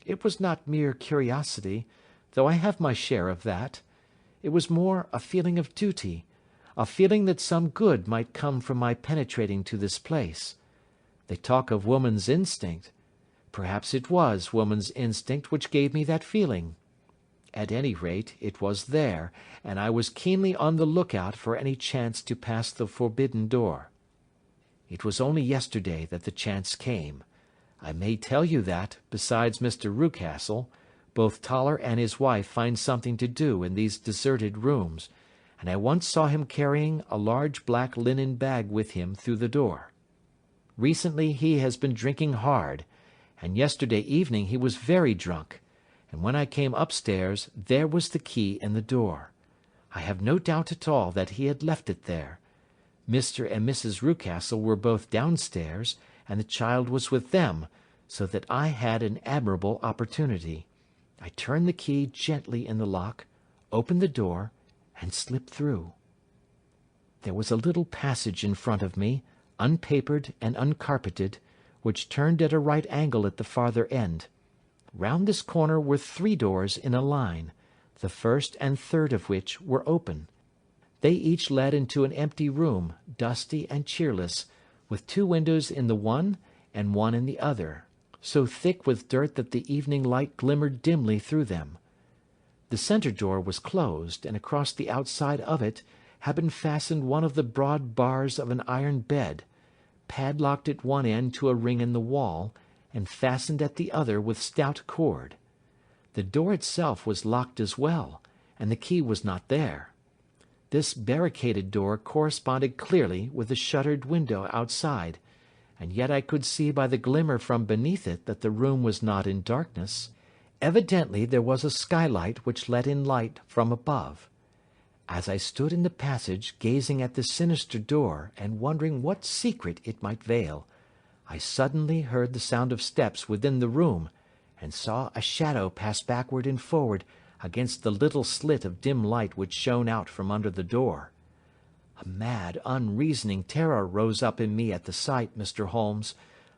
S2: It was not mere curiosity, though I have my share of that. It was more a feeling of duty, a feeling that some good might come from my penetrating to this place. They talk of woman's instinct. Perhaps it was woman's instinct which gave me that feeling. At any rate, it was there, and I was keenly on the lookout for any chance to pass the forbidden door. It was only yesterday that the chance came. I may tell you that, besides Mr. Rucastle, both Toller and his wife find something to do in these deserted rooms, and I once saw him carrying a large black linen bag with him through the door. Recently he has been drinking hard, and yesterday evening he was very drunk, and when I came upstairs there was the key in the door. I have no doubt at all that he had left it there. Mr. and Mrs. Rucastle were both downstairs, and the child was with them, so that I had an admirable opportunity. I turned the key gently in the lock, opened the door, and slipped through. There was a little passage in front of me, unpapered and uncarpeted, which turned at a right angle at the farther end. Round this corner were 3 doors in a line, the first and third of which were open. They each led into an empty room, dusty and cheerless, with 2 windows in the one and one in the other, so thick with dirt that the evening light glimmered dimly through them. The centre door was closed, and across the outside of it had been fastened one of the broad bars of an iron bed, padlocked at one end to a ring in the wall, and fastened at the other with stout cord. The door itself was locked as well, and the key was not there. This barricaded door corresponded clearly with the shuttered window outside, and yet I could see by the glimmer from beneath it that the room was not in darkness. Evidently there was a skylight which let in light from above. As I stood in the passage gazing at the sinister door and wondering what secret it might veil, I suddenly heard the sound of steps within the room, and saw a shadow pass backward and forward against the little slit of dim light which shone out from under the door. A mad, unreasoning terror rose up in me at the sight, Mr. Holmes.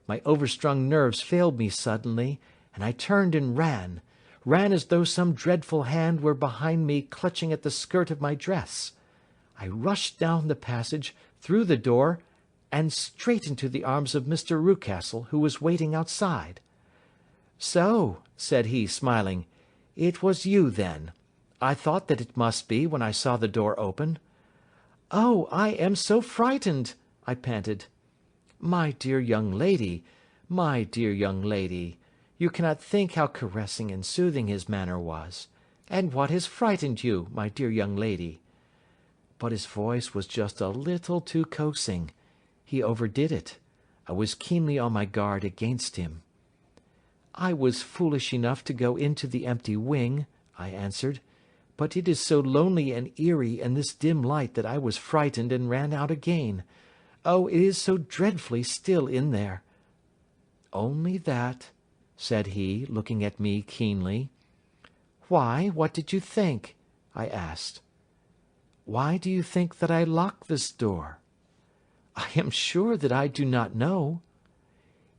S2: My overstrung nerves failed me suddenly, and I turned and ran as though some dreadful hand were behind me clutching at the skirt of my dress. I rushed down the passage, through the door, and straight into the arms of Mr. Rucastle, who was waiting outside. "So," said he, smiling, "it was you, then. I thought that it must be, when I saw the door open." "Oh, I am so frightened!" I panted. My dear young lady, you cannot think how caressing and soothing his manner was. And what has frightened you, my dear young lady?" But his voice was just a little too coaxing. He overdid it. I was keenly on my guard against him. "I was foolish enough to go into the empty wing," I answered, "but it is so lonely and eerie in this dim light that I was frightened and ran out again. Oh, it is so dreadfully still in there." "Only that?" said he, looking at me keenly. "Why, what did you think?" I asked. "Why do you think that I locked this door?" "I am sure that I do not know."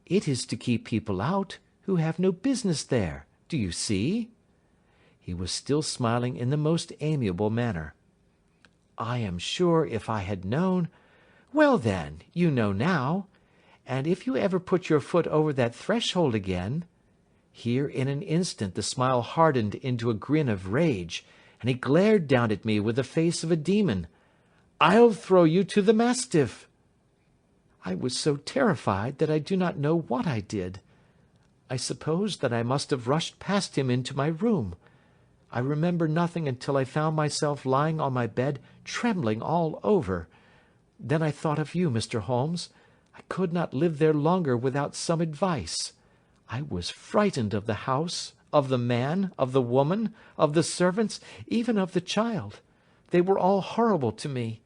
S2: "It is to keep people out who have no business there. Do you see?" He was still smiling in the most amiable manner. "I am sure if I had known—" "Well, then, you know now. And if you ever put your foot over that threshold again—" Here in an instant the smile hardened into a grin of rage, and he glared down at me with the face of a demon. "I'll throw you to the mastiff." I was so terrified that I do not know what I did. I suppose that I must have rushed past him into my room. I remember nothing until I found myself lying on my bed, trembling all over. Then I thought of you, Mr. Holmes. I could not live there longer without some advice. I was frightened of the house, of the man, of the woman, of the servants, even of the child. They were all horrible to me.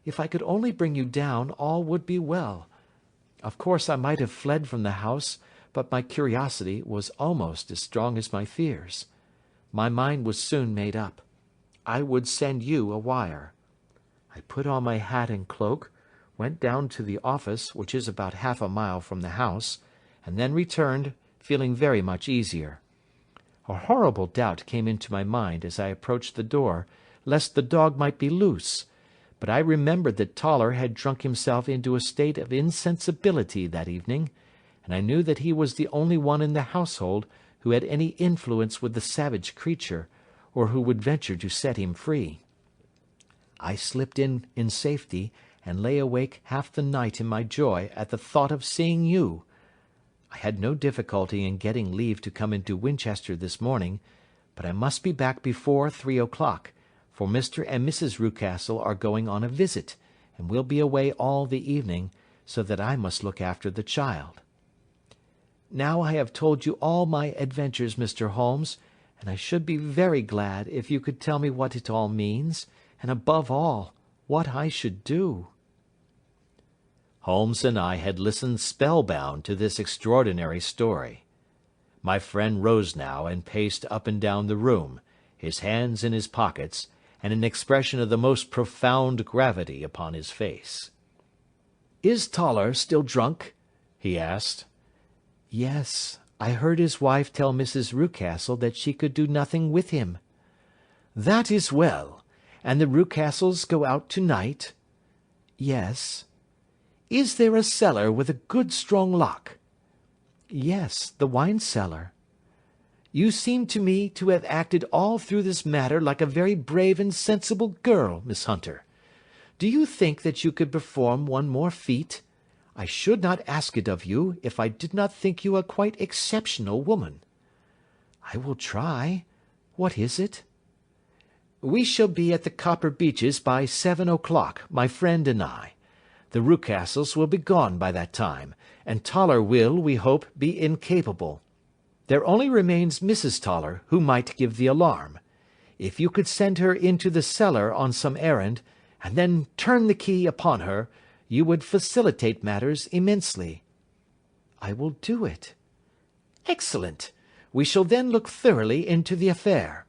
S2: If I could only bring you down, all would be well. Of course I might have fled from the house, but my curiosity was almost as strong as my fears. My mind was soon made up. I would send you a wire. I put on my hat and cloak, went down to the office, which is about half a mile from the house, and then returned, feeling very much easier. A horrible doubt came into my mind as I approached the door, lest the dog might be loose, but I remembered that Toller had drunk himself into a state of insensibility that evening, and I knew that he was the only one in the household who had any influence with the savage creature, or who would venture to set him free. I slipped in safety, and lay awake half the night in my joy at the thought of seeing you. I had no difficulty in getting leave to come into Winchester this morning, but I must be back before 3 o'clock, for Mr. and Mrs. Rucastle are going on a visit, and will be away all the evening, so that I must look after the child. Now I have told you all my adventures, Mr. Holmes, and I should be very glad if you could tell me what it all means, and above all, what I should do.
S1: Holmes and I had listened spellbound to this extraordinary story. My friend rose now and paced up and down the room, his hands in his pockets, and an expression of the most profound gravity upon his face.
S2: "Is Toller still drunk?"
S1: he asked.
S2: "Yes, I heard his wife tell Mrs. Rucastle that she could do nothing with him." That is well. And the Rucastles go out to-night? Yes. Is there a cellar with a good strong lock? Yes, the wine cellar. You seem to me to have acted all through this matter like a very brave and sensible girl, Miss Hunter. Do you think that you could perform one more feat? I should not ask it of you if I did not think you a quite exceptional woman. I will try. What is it? We shall be at the Copper Beeches by 7 o'clock, my friend and I. The Rucastles will be gone by that time, and Toller will, we hope, be incapable. There only remains Mrs. Toller, who might give the alarm. If you could send her into the cellar on some errand, and then turn the key upon her, you would facilitate matters immensely. I will do it. Excellent. We shall then look thoroughly into the affair.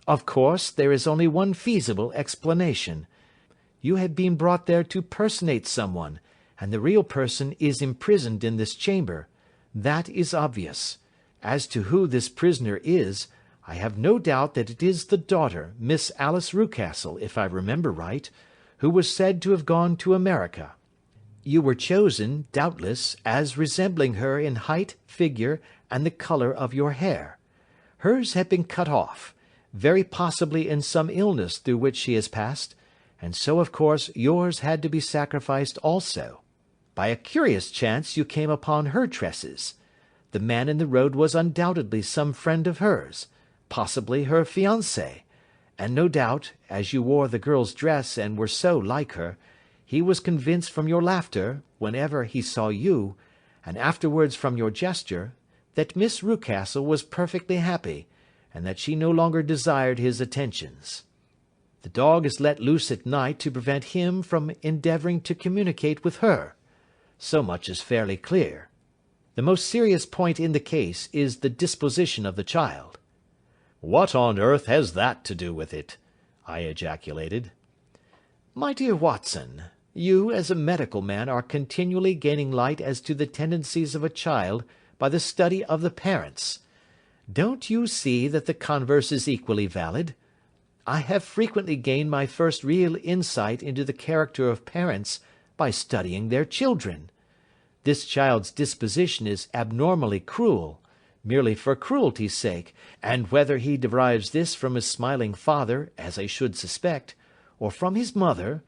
S2: Of course, there is only one feasible explanation. You have been brought there to personate someone, and the real person is imprisoned in this chamber. That is obvious. As to who this prisoner is, I have no doubt that it is the daughter, Miss Alice Rucastle, if I remember right, who was said to have gone to America. You were chosen, doubtless, as resembling her in height, figure, and the colour of your hair. Hers had been cut off, very possibly in some illness through which she has passed, and so of course yours had to be sacrificed also. By a curious chance you came upon her tresses. The man in the road was undoubtedly some friend of hers, possibly her fiancé, and no doubt, as you wore the girl's dress and were so like her, he was convinced from your laughter, whenever he saw you, and afterwards from your gesture, that Miss Rucastle was perfectly happy, and that she no longer desired his attentions. The dog is let loose at night to prevent him from endeavouring to communicate with her. So much is fairly clear. The most serious point in the case is the disposition of the child.
S1: What on earth has that to do with it? I ejaculated.
S2: My dear Watson, you, as a medical man, are continually gaining light as to the tendencies of a child by the study of the parents. Don't you see that the converse is equally valid? I have frequently gained my first real insight into the character of parents by studying their children. This child's disposition is abnormally cruel, merely for cruelty's sake, and whether he derives this from his smiling father, as I should suspect, or from his mother,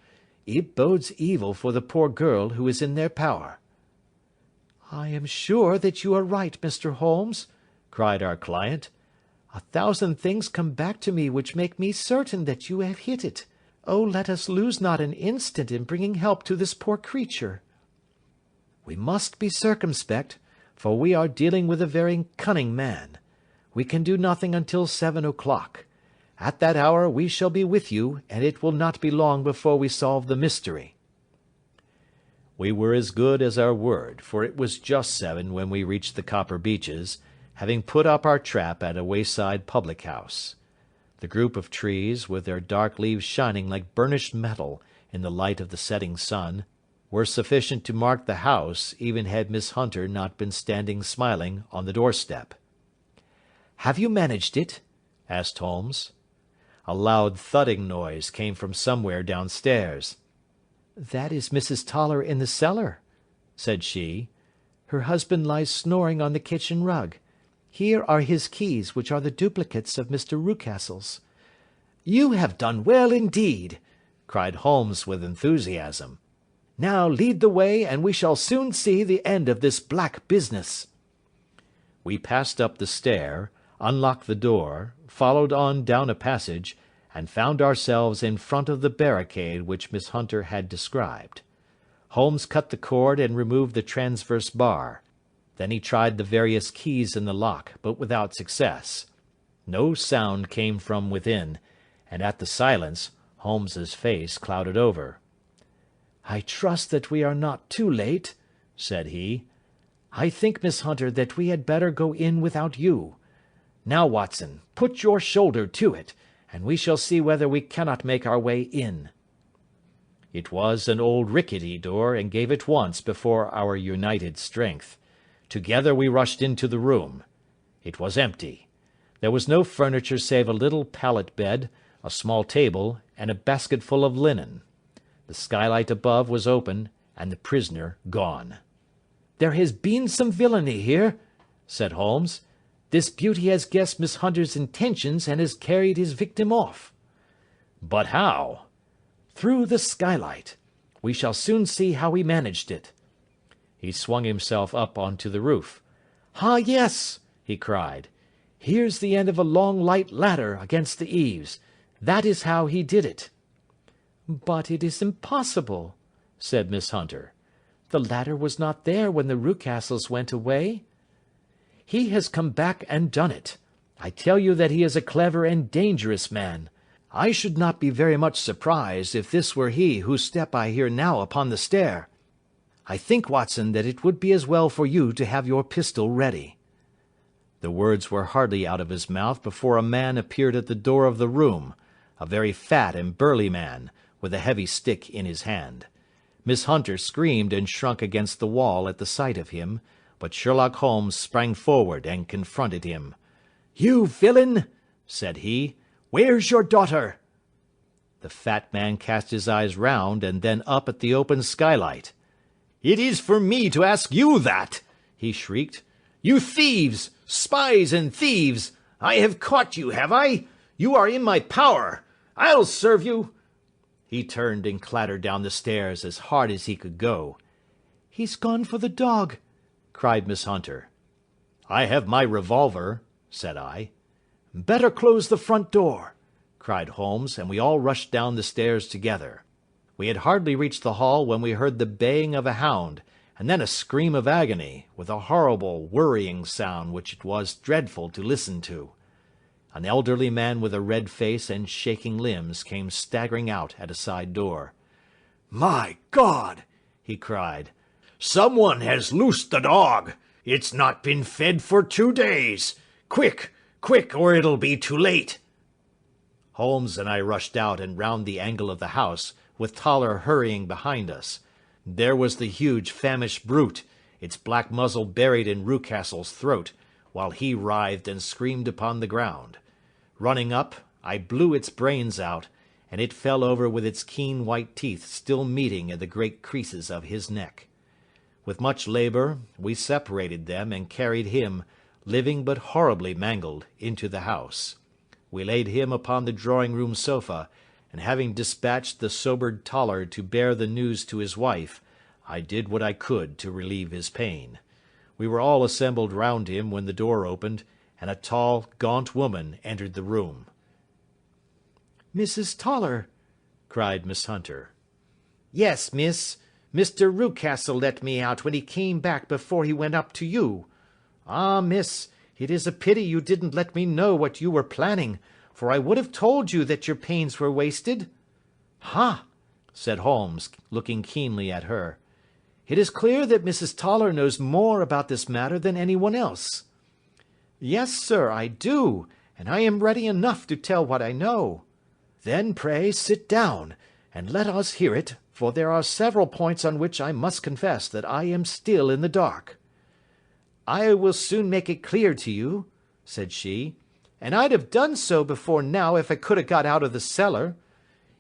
S2: it bodes evil for the poor girl who is in their power. I am sure that you are right, Mr. Holmes, cried our client. 1,000 things come back to me which make me certain that you have hit it. Oh, let us lose not an instant in bringing help to this poor creature. We must be circumspect, for we are dealing with a very cunning man. We can do nothing until 7 o'clock. At that hour we shall be with you, and it will not be long before we solve the mystery.
S1: We were as good as our word, for it was just 7 when we reached the Copper Beeches, having put up our trap at a wayside public-house. The group of trees, with their dark leaves shining like burnished metal in the light of the setting sun, were sufficient to mark the house, even had Miss Hunter not been standing smiling on the doorstep.
S2: "Have you managed it?"
S1: asked Holmes. A loud thudding noise came from somewhere downstairs.
S2: "That is Mrs. Toller in the cellar," said she. "Her husband lies snoring on the kitchen rug. Here are his keys, which are the duplicates of Mr. Rucastle's." "You have done well indeed," cried Holmes with enthusiasm. "Now lead the way, and we shall soon see the end of this black business."
S1: We passed up the stair, unlocked the door, followed on down a passage, and found ourselves in front of the barricade which Miss Hunter had described. Holmes cut the cord and removed the transverse bar. Then he tried the various keys in the lock, but without success. No sound came from within, and at the silence Holmes's face clouded over.
S2: "I trust that we are not too late," said he. "I think, Miss Hunter, that we had better go in without you. Now, Watson, put your shoulder to it, and we shall see whether we cannot make our way in."
S1: It was an old rickety door, and gave at once before our united strength. Together we rushed into the room. It was empty. There was no furniture save a little pallet bed, a small table, and a basketful of linen. The skylight above was open, and the prisoner gone.
S2: "There has been some villainy here," said Holmes. "This beauty has guessed Miss Hunter's intentions and has carried his victim off."
S1: "But how?"
S2: "Through the skylight. We shall soon see how he managed it."
S1: He swung himself up onto the roof.
S2: "Ah, yes," he cried. "Here's the end of a long light ladder against the eaves. That is how he did it." "But it is impossible," said Miss Hunter. "The ladder was not there when the Rucastles went away." "He has come back and done it. I tell you that he is a clever and dangerous man. I should not be very much surprised if this were he whose step I hear now upon the stair. I think, Watson, that it would be as well for you to have your pistol ready."
S1: The words were hardly out of his mouth before a man appeared at the door of the room, a very fat and burly man, with a heavy stick in his hand. Miss Hunter screamed and shrunk against the wall at the sight of him, but Sherlock Holmes sprang forward and confronted him.
S2: "You villain!" said he. "Where's your daughter?"
S1: The fat man cast his eyes round and then up at the open skylight. "It is for me to ask you that!" he shrieked. "You thieves! Spies and thieves! I have caught you, have I? You are in my power! I'll serve you!" He turned and clattered down the stairs as hard as he could go.
S2: "He's gone for the dog," cried Miss Hunter.
S1: "I have my revolver," said I.
S2: "Better close the front door,"
S1: cried Holmes, and we all rushed down the stairs together. We had hardly reached the hall when we heard the baying of a hound, and then a scream of agony, with a horrible worrying sound which it was dreadful to listen to. An elderly man with a red face and shaking limbs came staggering out at a side door.
S3: "My God!" he cried. "Someone has loosed the dog. It's not been fed for 2 days. Quick, quick, or it'll be too late."
S1: Holmes and I rushed out and round the angle of the house, with Toller hurrying behind us. There was the huge famished brute, its black muzzle buried in Rucastle's throat, while he writhed and screamed upon the ground. Running up, I blew its brains out, and it fell over with its keen white teeth still meeting in the great creases of his neck. With much labour, we separated them and carried him, living but horribly mangled, into the house. We laid him upon the drawing-room sofa, and having dispatched the sobered Toller to bear the news to his wife, I did what I could to relieve his pain. We were all assembled round him when the door opened, and a tall, gaunt woman entered the room.
S2: "Mrs. Toller!"
S1: cried Miss Hunter.
S2: "Yes, miss. Mr. Rucastle let me out when he came back before he went up to you. Ah, miss, it is a pity you didn't let me know what you were planning, for I would have told you that your pains were wasted."
S1: "Ha!" said Holmes, looking keenly at her.
S2: "It is clear that Mrs. Toller knows more about this matter than anyone else." "Yes, sir, I do, and I am ready enough to tell what I know." "Then pray sit down, and let us hear it, for there are several points on which I must confess that I am still in the dark." "I will soon make it clear to you," said she, "and I'd have done so before now if I could have got out of the cellar.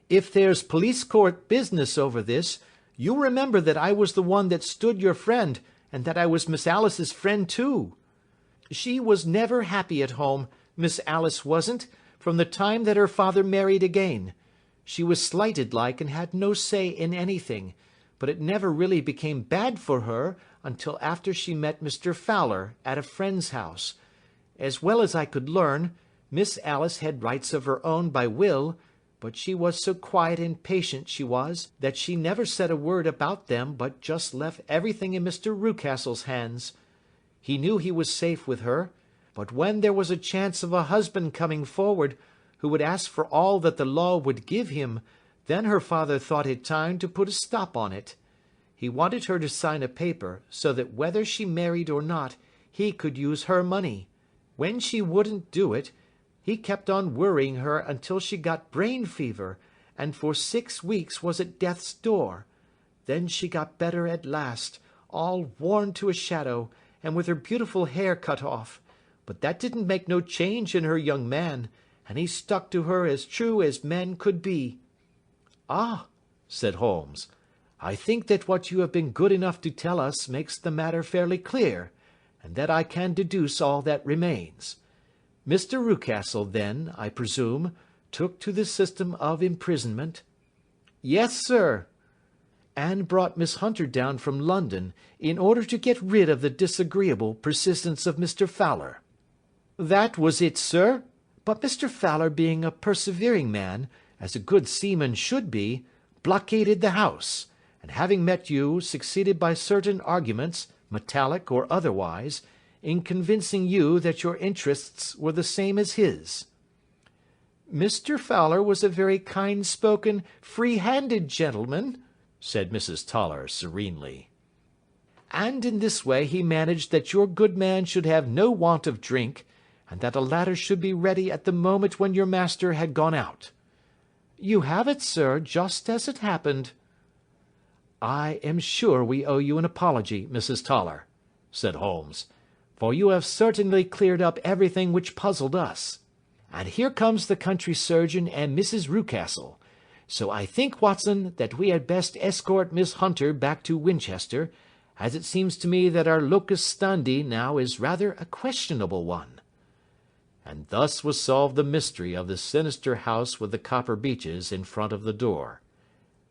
S2: If there's police court business over this, you'll remember that I was the one that stood your friend, and that I was Miss Alice's friend too. She was never happy at home, Miss Alice wasn't, from the time that her father married again. She was slighted like and had no say in anything, but it never really became bad for her until after she met Mr. Fowler at a friend's house. As well as I could learn, Miss Alice had rights of her own by will, but she was so quiet and patient she was, that she never said a word about them but just left everything in Mr. Rucastle's hands. He knew he was safe with her, but when there was a chance of a husband coming forward, who would ask for all that the law would give him, then her father thought it time to put a stop on it. He wanted her to sign a paper, so that whether she married or not, he could use her money. When she wouldn't do it, he kept on worrying her until she got brain fever, and for 6 weeks was at death's door. Then she got better at last, all worn to a shadow, and with her beautiful hair cut off, but that didn't make no change in her young man, and he stuck to her as true as men could be." "Ah," said Holmes, "I think that what you have been good enough to tell us makes the matter fairly clear, and that I can deduce all that remains. Mr. Rucastle, then, I presume, took to the system of imprisonment?" "Yes, sir." "And brought Miss Hunter down from London in order to get rid of the disagreeable persistence of Mr. Fowler?" "That was it, sir. But Mr. Fowler, being a persevering man, as a good seaman should be, blockaded the house, and having met you, succeeded by certain arguments, metallic or otherwise, in convincing you that your interests were the same as his." "Mr. Fowler was a very kind-spoken, free-handed gentleman," said Mrs. Toller serenely. "And in this way he managed that your good man should have no want of drink, and that a ladder should be ready at the moment when your master had gone out. You have it, sir, just as it happened." "I am sure we owe you an apology, Mrs. Toller," said Holmes, "for you have certainly cleared up everything which puzzled us. And here comes the country surgeon and Mrs. Rucastle. So I think, Watson, that we had best escort Miss Hunter back to Winchester, as it seems to me that our locus standi now is rather a questionable one." And thus was solved the mystery of the sinister house with the copper beeches in front of the door.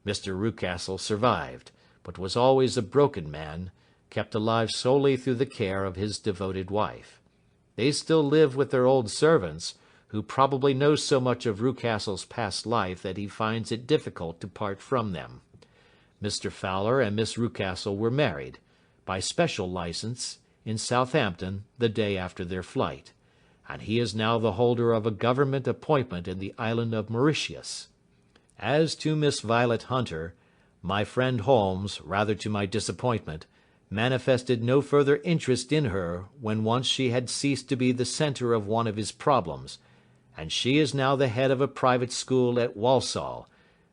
S2: Mr. Rucastle survived, but was always a broken man, kept alive solely through the care of his devoted wife. They still live with their old servants, who probably know so much of Rucastle's past life that he finds it difficult to part from them. Mr. Fowler and Miss Rucastle were married, by special licence, in Southampton the day after their flight, and he is now the holder of a government appointment in the island of Mauritius. As to Miss Violet Hunter, my friend Holmes, rather to my disappointment, manifested no further interest in her when once she had ceased to be the centre of one of his problems, and she is now the head of a private school at Walsall,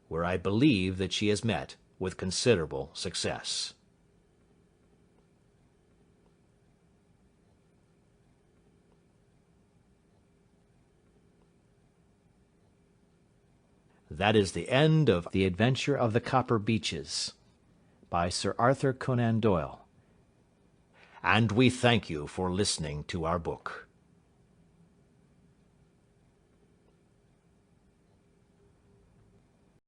S2: where I believe that she has met with considerable success. That is the end of The Adventure of the Copper Beeches, by Sir Arthur Conan Doyle. And we thank you for listening to our book.